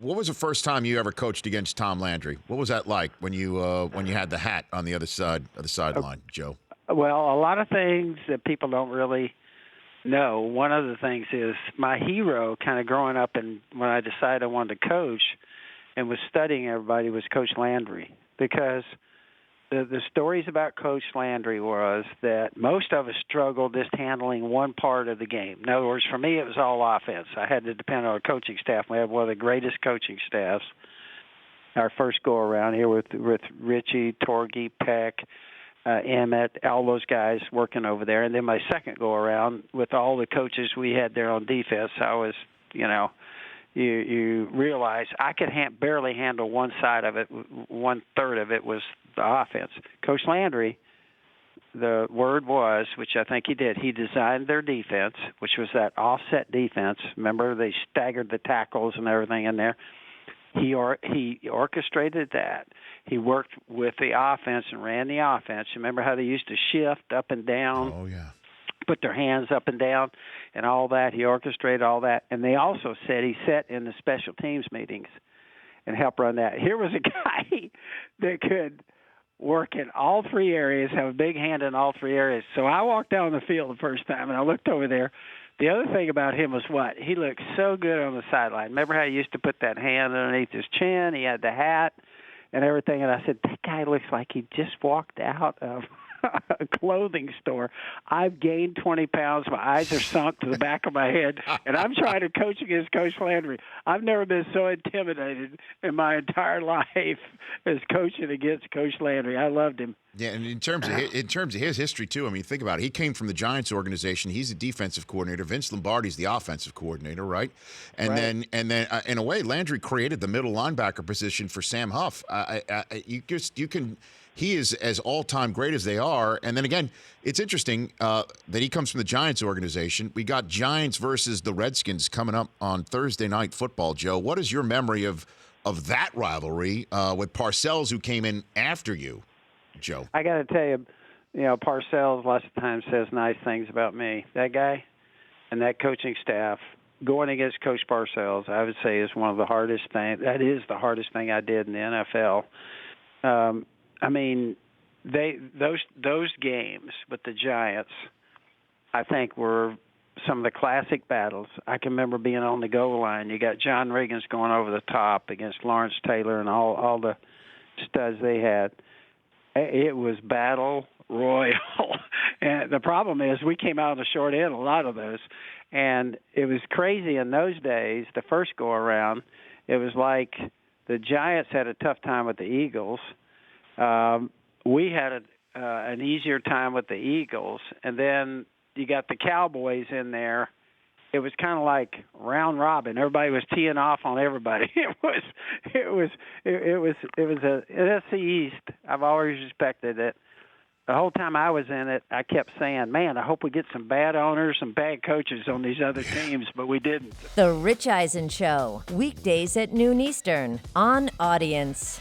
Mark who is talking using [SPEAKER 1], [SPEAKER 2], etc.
[SPEAKER 1] What was the first time you ever coached against Tom Landry? What was that like when you had the hat on the other side of the sideline, Joe?
[SPEAKER 2] Well, a lot of things that people don't really know. One of the things is my hero kind of growing up, and when I decided I wanted to coach and was studying everybody, was Coach Landry. Because the stories about Coach Landry was that most of us struggled just handling one part of the game. In other words, for me, it was all offense. I had to depend on a coaching staff. We had one of the greatest coaching staffs. Our first go around here with Richie, Torgy, Peck, Emmett, all those guys working over there. And then my second go around with all the coaches we had there on defense, I was, you realize I could barely handle one side of it. 1/3 of it was the offense. Coach Landry, the word was, which I think he did, he designed their defense, which was that offset defense. Remember, they staggered the tackles and everything in there. He orchestrated that. He worked with the offense and ran the offense. Remember how they used to shift up and down?
[SPEAKER 1] Oh, yeah.
[SPEAKER 2] Put their hands up and down and all that. He orchestrated all that. And they also said he sat in the special teams meetings and helped run that. Here was a guy that could work in all three areas, have a big hand in all three areas. So I walked down the field the first time, and I looked over there. The other thing about him was what? He looked so good on the sideline. Remember how he used to put that hand underneath his chin? He had the hat and everything. And I said, that guy looks like he just walked out of a clothing store. I've gained 20 pounds. My eyes are sunk to the back of my head, and I'm trying to coach against Coach Landry. I've never been so intimidated in my entire life as coaching against Coach Landry. I loved him.
[SPEAKER 1] Yeah, and in terms of his history too, I mean, think about it. He came from the Giants organization. He's the defensive coordinator. Vince Lombardi's the offensive coordinator, right? And
[SPEAKER 2] Right.
[SPEAKER 1] then in a way, Landry created the middle linebacker position for Sam Huff. He is as all-time great as they are. And then again, it's interesting that he comes from the Giants organization. We got Giants versus the Redskins coming up on Thursday Night Football. Joe, what is your memory of that rivalry with Parcells, who came in after you, Joe?
[SPEAKER 2] I got to tell you, Parcells lots of times says nice things about me. That guy and that coaching staff going against Coach Parcells, I would say, is one of the hardest things. That is the hardest thing I did in the NFL. I mean, those games with the Giants, I think, were some of the classic battles. I can remember being on the goal line. You got John Riggins going over the top against Lawrence Taylor and all the studs they had. It was battle royal. And the problem is we came out on the short end, a lot of those. And it was crazy in those days, the first go-around. It was like the Giants had a tough time with the Eagles. We had an easier time with the Eagles, and then you got the Cowboys in there. It was kind of like round robin. Everybody was teeing off on everybody. It was a NFC East. I've always respected it. The whole time I was in it, I kept saying, man, I hope we get some bad owners, some bad coaches on these other teams, but we didn't.
[SPEAKER 3] The Rich Eisen Show, weekdays at noon Eastern on Audience.